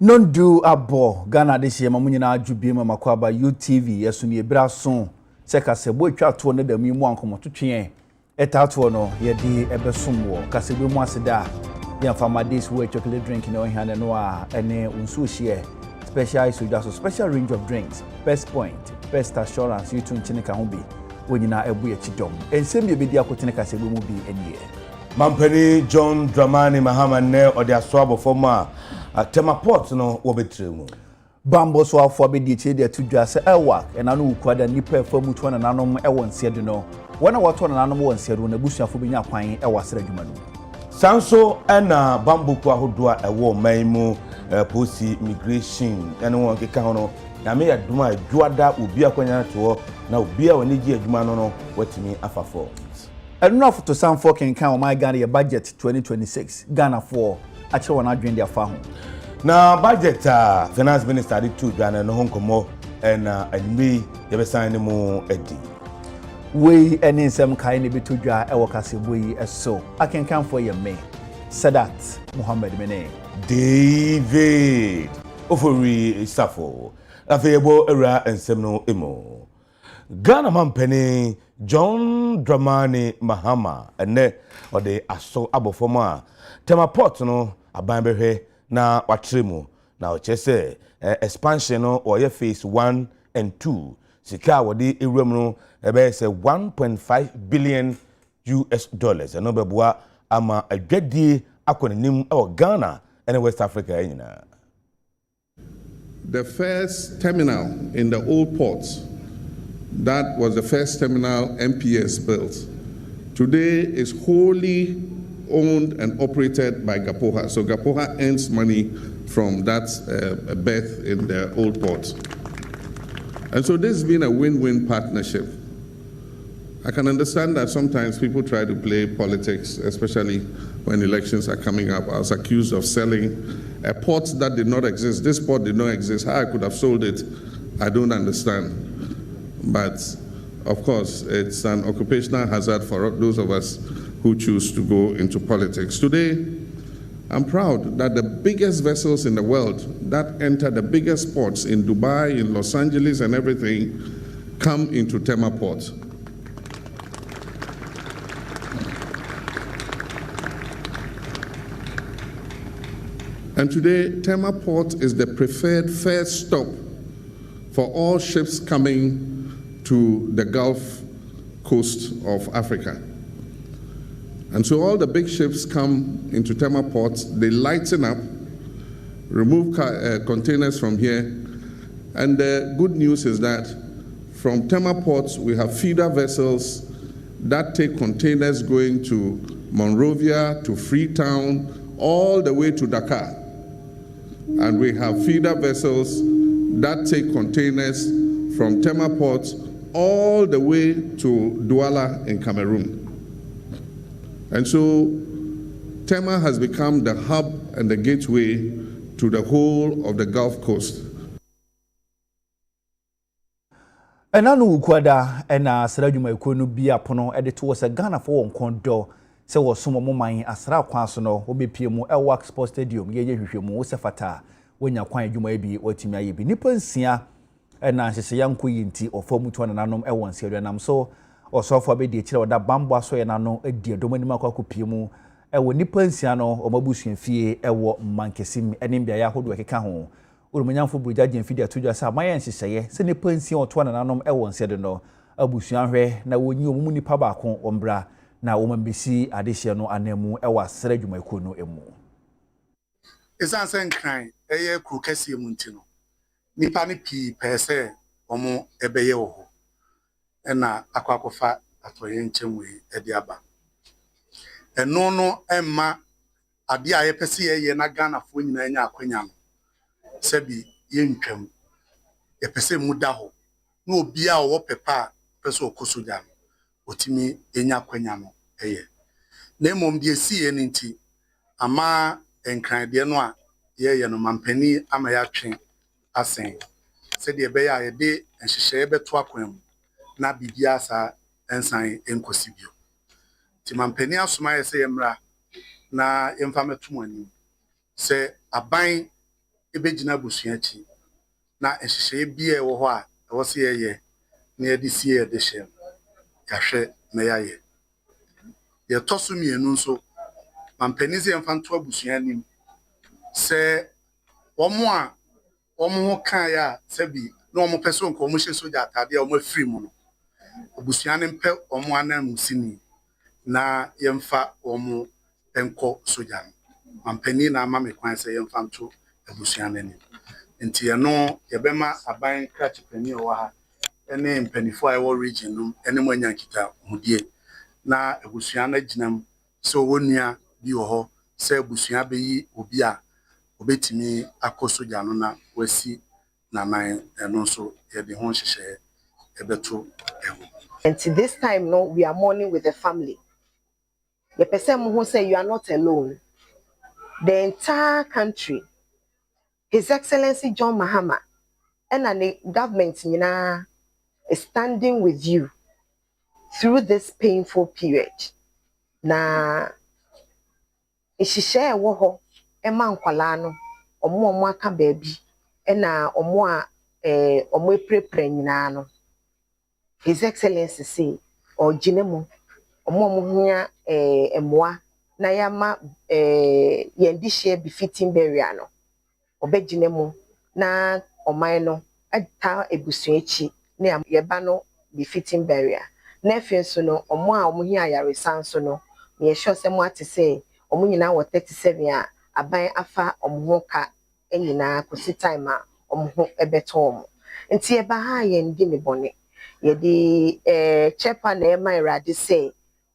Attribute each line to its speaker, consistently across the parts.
Speaker 1: Non do abo Ghana this year mamunyina adwubiem makwaba UTV yeso ne ebra so seka sebo atwa to ne da mu ankomoto twen etato no ye di ebesom wo kasebe mu aseda ya fama this way chocolate drink no hande no a ene unsu hie special so special range of drinks best point best assurance you tun chine ka ho bi wonyina ebu ye chidom ensem ye bedi akotene kasebe mu bi enie
Speaker 2: Mampani John Dramani Mahama ne ode aso abofoma Tema port no wo betremu
Speaker 1: Bambo so afọ be di che de tudwa se ewa ena no ukwada nipa efa mutu na nanom ewo nsedo no wona wato na nanom wo nsedo na busuafo benya kwan ewa sra adwuma no
Speaker 2: Sanso ena bambo ku ahodoa ewo manmu police immigration ene won keka hono na me yaduma adwada obi akwanya to na obi a woni gi adwuma no watimi afafo
Speaker 1: enu afoto sanfo kenkan o my Ghana budget 2026 Ghana for ache wona adwen dia fa ho
Speaker 2: na budget finance minister di tu Ghana no honkomo na anwi ye be sign mu edi
Speaker 1: we eni nsem kai ne betodwa e wokasebo yi eso akenkan for ye me Sadat Muhammad Mene
Speaker 2: David Ofori Safo afeyebo era ensem no emo Ghana mampani John Dramani Mahama ene ode aso abofoma Tema port no abanbehwe na watremu na ochese expansion no oye phase 1 and 2 sika wodi ewram no ebe se 1.5 billion US dollars no beboa ama adwadie akonenim e Ghana and West Africa nyina.
Speaker 3: The first terminal in the old port, that was the first terminal MPS built, today is wholly owned and operated by Gapoha. So Gapoha earns money from that berth in the old port. And so this has been a win-win partnership. I can understand that sometimes people try to play politics, especially when elections are coming up. I was accused of selling a port that did not exist. This port did not exist. How I could have sold it, I don't understand. But of course, it's an occupational hazard for those of us who choose to go into politics. Today, I'm proud that the biggest vessels in the world that enter the biggest ports in Dubai, in Los Angeles and everything come into Tema port. And today, Tema port is the preferred first stop for all ships coming to the Gulf coast of Africa. And so all the big ships come into Tema port, they lighten up, remove containers from here. And the good news is that from Tema port, we have feeder vessels that take containers going to Monrovia, to Freetown, all the way to Dakar. And we have feeder vessels that take containers from Tema port all the way to Douala in Cameroon. And so Tema has become the hub and the gateway to the whole of the Gulf Coast.
Speaker 1: enanu ukwada ena asra dwuma ekonu bia pono edito wo se Ghana for won kondo se wo somo moman asra kwan so no obepie mu Elwak Sports Stadium ye hwehwemu wo se fata wonya kwan adwuma bi otimi aye bi nipa nsia ena hyehyɛ yanko yinti ofamuto na nanom ewon se nam so osofo be de kire oda bambo aso ye nano edi adomanim akakopie mu ewo nipa nsia no omabusua fie ewo mankesim enim bia ya hodo ekeka ho urumanyamfo burja gemfidi atudwa sa mayen hyehyɛ se nipa nsia oto na nanom ewon se de no abusua hwe na wonyi omumu nipa ba ko ombra na womambesi adehye no anemu ewo asra dwumakuo no emu
Speaker 4: esansen kran eye kru kase mu ntino nipa ne pi pese omo ebeye wo ho ena akwakofa atoye nchemwe edi aba eno no emma ade a yepese ye na Ghana fo nyina nya akwanya no sebi ye ntwam yepese mu da ho na obi a wo pepa pese okosoja no otimi enya akwanya no eye na emom de esi ye nti ama enkran de no a ye no mampani ama ya twen asen se de be ya ye de enhyehyɛ beto akwam na bibia sa ensan enkosibio ti mampani asoma ye se yemra na yemfa meto ani se aban ebegyina busua chi na ehyehyɛ bi a ɛwɔ hɔ a ɛwɔ se yɛyɛ na yɛde sie yɛde hyɛ yɛahwɛ na yɛayɛ yɛtɔ so mmienu nso mampani sɛ yɛmfa nto abusua anim sɛ wɔn ho kan ya sɛ bi na wɔn pɛ so nka wɔn hyɛ soja atade a wɔn afiri mu no abusua ne mpɛ wɔn anan sini na yɛmfa wɔn nkɔ soja no mampani na ama me kwan sɛ yɛmfa nto abusua n'anim nti ɛno yɛbɛma aban krakyepani wɔ ha ɛne mpanifo a ɛwɔ region no ɛne mo anya nkita hudie na abusua no gyinam sɛ wɔn nua bi wɔ hɔ sɛ abusua bɛyi obi a obetimi akɔ soja no na wasi nanan ɛno nso yɛde ho hyehyɛ ɛbɛto ɛho.
Speaker 5: And this time no we are mourning with the family. The person who say you are not alone. The entire country, His Excellency John Mahama and the government is standing with you through this painful period. Na ishishare woho ema nkwala no omo aka baabi na omo a omo eprepre nyina no His Excellency say ojinemu omo hia emoa na yama yendi share befitting burial no obejinemu na oman no ata ebusuachi na yeba no befitting burial na afenso no omo a omo hia yaresa nso no me sure say mo ate say omo nyina wo 37 a aban afa omo ho ka enyina kosi time a omo ho ebeto omo nti eba ha ye ndi ne bone ye di chepa na ema irade say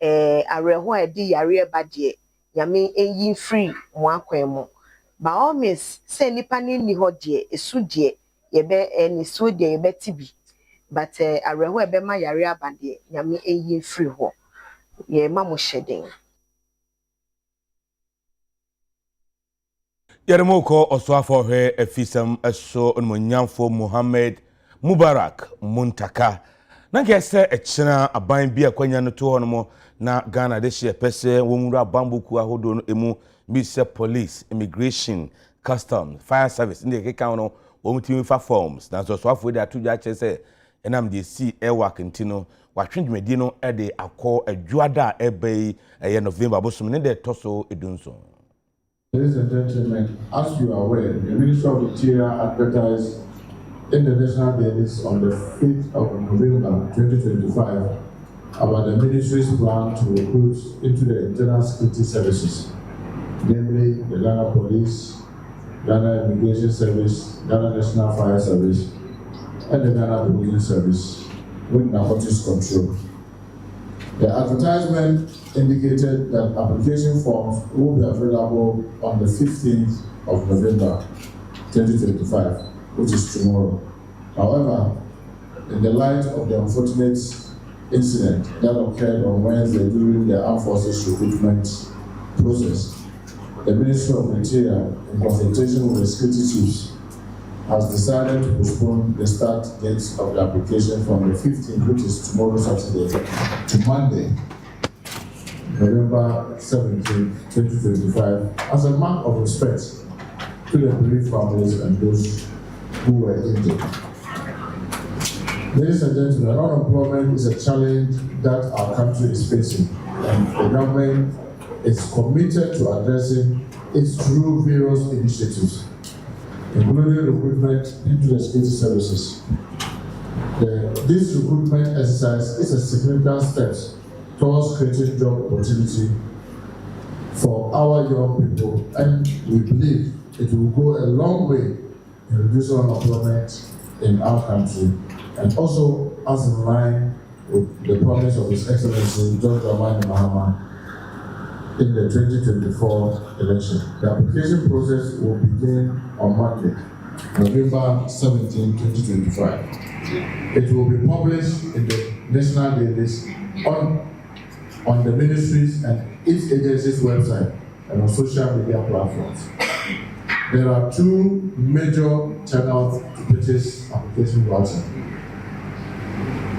Speaker 5: areho a di yare eba de nyame eyi free mo akwan mu ba all means say nipa ni ho de esu de ye be ni so de ye beti bi but areho ebe ma yare aba de nyame eyi free ho ye ma mo hyeden
Speaker 2: Yaremoko Oswafo he efisam eso onmonyamfo Mohammed Mubarak Muntaka na kese echina aban bi akwanya no to hono na Ghana de hye pese wonwura bamboku ahodo no emu bi se police immigration customs fire service ndi keka no womtimi fa forms na so Oswafo de atudwa chese enam de si work ntino watwendwedi no e de akọ adwada ebe November bosom ne de toso edunso.
Speaker 6: Ladies and gentlemen, as you are aware, the Ministry of Interior advertised in the national dailies on the 5th of November 2025 about the ministry's plan to recruit into the internal security services, namely the Ghana Police, Ghana Immigration Service, Ghana National Fire Service, and the Ghana Policing Service with narcotics control. The advertisement indicated that application forms will be available on the 15th of November 2025, which is tomorrow. However, in the light of the unfortunate incident that occurred on Wednesday during the Armed Forces recruitment process, the Ministry of Interior, in consultation with the security chiefs, has decided to postpone the start date of the application from the 15th, which is tomorrow Saturday, to Monday, November 17, 2025, as a mark of respect to the bereaved families and those who were injured. Ladies and gentlemen, unemployment is a challenge that our country is facing, and the government is committed to addressing it through various initiatives, including recruitment into the security services. This recruitment exercise is a significant step towards creating job opportunity for our young people, and we believe it will go a long way in reducing unemployment in our country, and also as in line with the promise of His Excellency John Dramani Mahama in the 2024 election. The application process will begin on Monday, November 17, 2025. It will be published in the national dailies on the ministries and each agency's website and on social media platforms. There are two major channels to purchase application writing.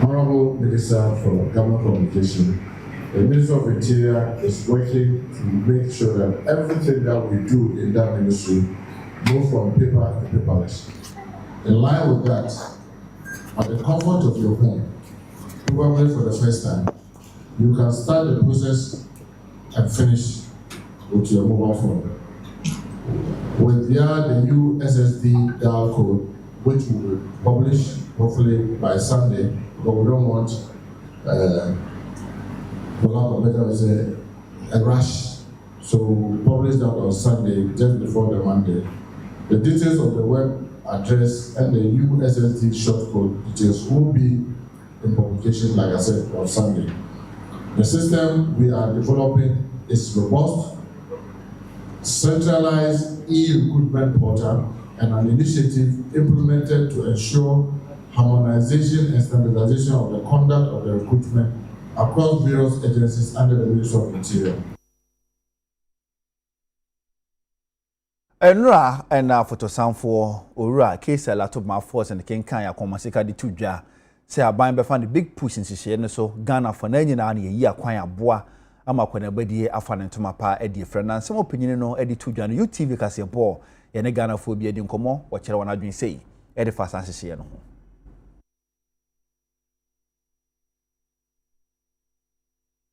Speaker 6: Honorable Minister for Government Communication, the Ministry of Interior is working to make sure that everything that we do in that ministry move from paper to paperless. In line with that, at the comfort of your home, probably for the first time, you can start the process and finish with your mobile phone. With the USSD dial code, which we will publish hopefully by Sunday, but we don't want a rush. So publish that on Sunday, just before the Monday. The details of the web address and the USSD shortcode details will be in publication, like I said, on Sunday. The system we are developing is robust, centralized e-recruitment portal, and an initiative implemented to ensure harmonization and standardization of the conduct of the recruitment across various agencies under the Ministry of Interior.
Speaker 1: Enra ena photo samfo owura case a lot of my force and kenkan ya komasika di tudwa say aban be fan the big push in sisi ne so Ghana for na nyina na yi akwan aboa ama kwana badie afa ne ntoma pa edi frena nsem opinyin no edi tudwa no UTV kase bo ye ne Ghana fo bi edi nkomo wo kire wana dwen sei edi fa san sisi no ho.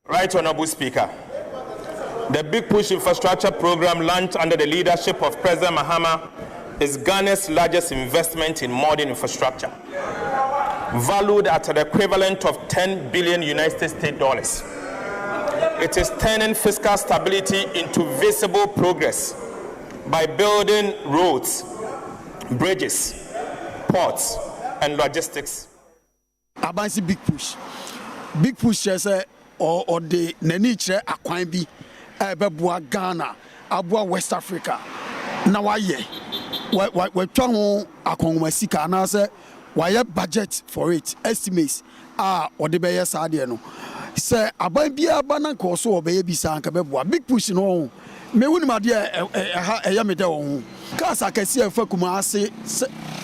Speaker 7: Right Honorable Speaker, the Big Push Infrastructure Program launched under the leadership of President Mahama is Ghana's largest investment in modern infrastructure, valued at the equivalent of 10 billion United States dollars. It is turning fiscal stability into visible progress by building roads, bridges, ports, and logistics.
Speaker 8: Abansi Big Push. Big Push is or the neniche akwan bi ebeboa Ghana abua West Africa na waye we twa ho akonwa sika na say waye budget for it estimates ode be yes ade no say aban bia bana ko so obeye bisa anka beboa Big Push no me wunima de eya me de wo kasa akasi afa kuma ase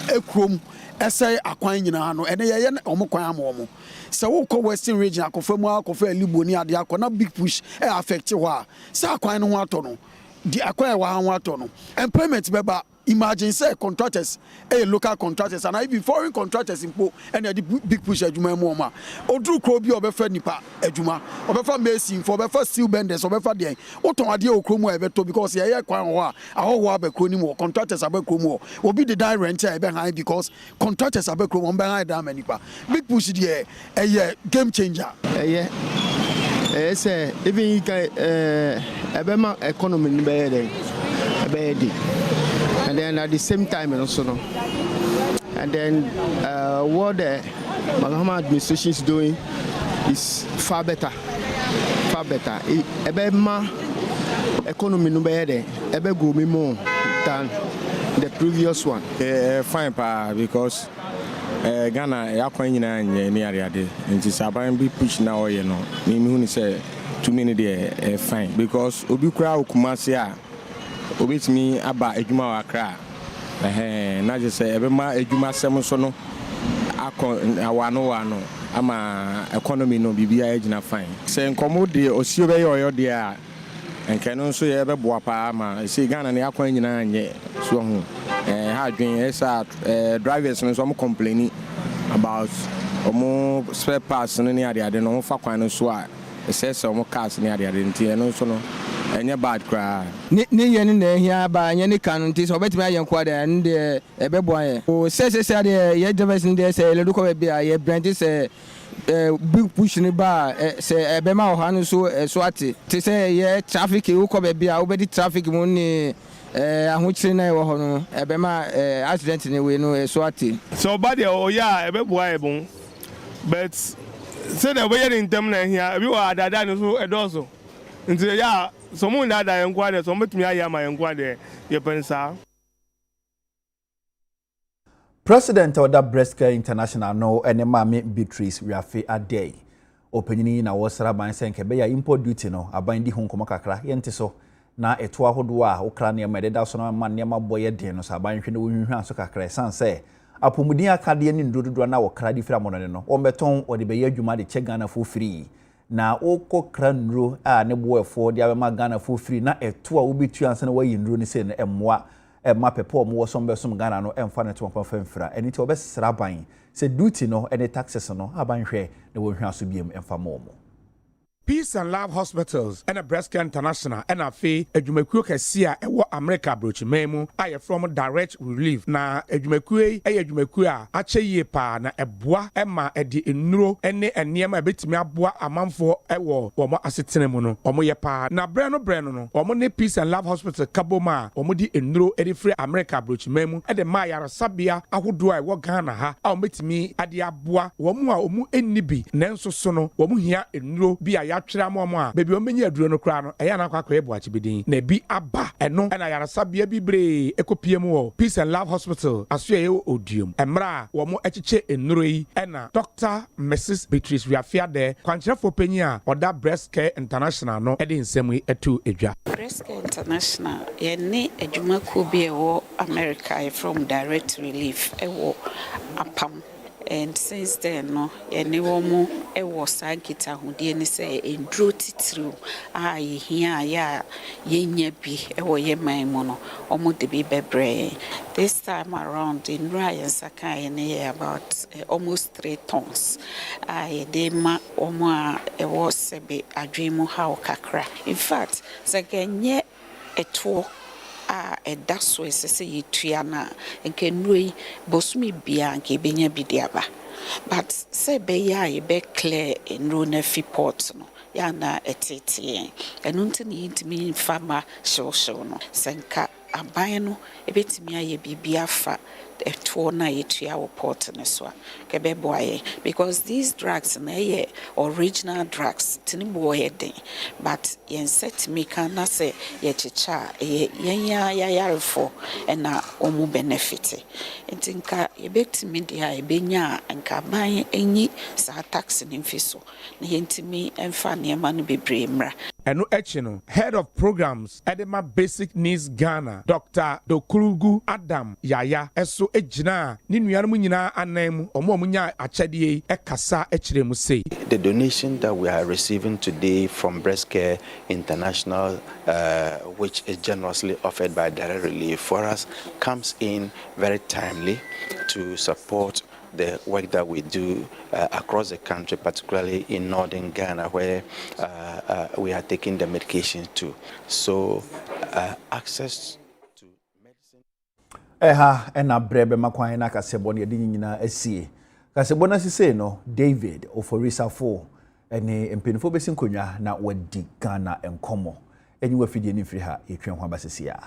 Speaker 8: ekrom essay akwan nyina no ene ye omokwan amomo se wo ko Western region akofa mu akofa liboni ade akona Big Push affect ho a se akwan no ho ato no di akwan wa ho ato no employment beba imagine say contractors local contractors and even foreign contractors impo and the Big Push adwuma mu ma odru kro bi obefa nipa adwuma obefa mason for obefa steel benders obefa dey oton ade okro mu ebeto because ye kwan ho a ahoho abekro ni mu contractors abekro mu obi the direct rent ebe han because contractors abekro mu ben han da manipa Big Push dey game changer
Speaker 9: say even you can ebema economy ni be dey and then at the same time also no and then what the Mahama administration is doing is far better ebema economy no be there ebe go me more than the previous one
Speaker 10: fine pa because Ghana yakwan nyina nye ni ariade nti saban bi push na oye no me hu ni say too many there fine because obi kura okumase a obetimi aba adwuma wa Accra na je say ebema adwuma sem so no akon awano ama economy no bibia agina fine say nkomo de osio be yoyo de a enke no so ye be boa pa ama say Ghana ne akwan nyina anye so ho ha dwen esa drivers no so mo complaining about omo spare parts no ne ade no fa kwan no so a say omo cars ne ade nti no so no enya bad cry
Speaker 9: ni yen na hia ba anya ni kan nti so betimi ayen kwa da nde ebebo aye o say de ye drivers nde say le do ko be a ye brand say Big Push ni ba say ebema o hanu so ate ti say ye traffic wo ko be a obedi traffic mu ni ahochire na wo ho no ebema accident ni we no so ate
Speaker 11: so bad o ya ebebo aye bon but say the way in term na hia ebi wa adada no so edoso nti ya so mu na da yenkwa de so metumi aye ma yenkwa de ye pensa
Speaker 1: President of that Breast Care International no ene mame Beatrice Wiafe Adey opanyini na wosra ban senke be ya import duty no aban di honkomo kakra yente so na eto ahodo a okra ne ma deda so na ma ne ma boye den no so aban hwe ne wohwehwa so kakra san se apomudin akade ni ndododo na wokra di fira mono ne no ombeton ode be ya adwuma de che Ghana for free na okokra nro a ne boefo de abema Ghana for free na eto a obitu ansa na wayi nro ni se ne emmoa ma pepo mo so mbesom Ghana no emfa ne to famfra eni ti obesra ban se duty no ene taxes no aban hwe na wo hwa so biem emfa mo.
Speaker 12: Peace and Love Hospitals and a Breast Care International and a fee Ejumekuo Kesia ewo America brochimemu aye from direct relief na Ejumekuo Ejumekuo a ache yie pa na eboa ema edi enuro ene enema betimi aboa amanfo ewo womo asetene mu no omo ye pa na breno no omo ne Peace and Love Hospital kaboma omo di enuro edi free America brochimemu e de ma yaresabea ahodo a ewo Ghana ha a omo betimi ade aboa womo a omo ennibi nenso so no womo hia enuro bi a atwere amomo a bebi omenye aduro no kra no eya na kwakwa ebu achibedin na bi aba eno na yaresabea bibre ekopie mu wo Peace and Love Hospital aso ye odium emra wo mo echiche enuro yi na Dr. Mrs. Beatrice Wiafia de kwancherefo panyi a oda Breast Care International no ede nsem yi etu edwa.
Speaker 13: Breast Care International ye ne adwumakuo bi ewo America from direct relief ewo apam. And since then, no, any woman a was a guitar who didn't say in drew titru. Ah, here, ya, ye be a ye my mono, almost the baby brain. This time around in Ryan Sakai in about almost 3 tons. I de ma oma a was a dream of how kakra. In fact, second ye a tour. That's why say Triana and can we bosmi bia and kebenya bidiaba. But say be ya be clear in rune fi port no. Yana etete. And untini intimi fama show no. Senka abayano ebetimi aye bibia fa etuo na yetua wo port ne so kebeboaye because these drugs na ye original drugs tinibo ye den but yen set me kana say ye chicha yen ya yarefo na omu benefit entinka ebetimi dia ebenya anka ban enyi sa tax ne mfiso na yentimi emfa ne ma no bebre mra.
Speaker 12: Eno Echino, Head of Programs, Edema Basic Needs Ghana, Dr. Dokurugu Adam Yaya, Eso Ejina, Ninuyamu Nina Anemu, Omomunya Achadie, Ekasa Echiremu say.
Speaker 14: The donation that we are receiving today from Breast Care International, which is generously offered by Direct Relief for us, comes in very timely to support the work that we do across the country, particularly in northern Ghana, where we are taking the medication to. So, access to medicine.
Speaker 1: Ena brebe makwan na kasebo ne de nyina asie. Kasebo na sise no David Oforisafo ene mpenifo besinkonwa na wadi Ghana enkomo. Enyi wafidie ni firi ha etwen ho abasisia.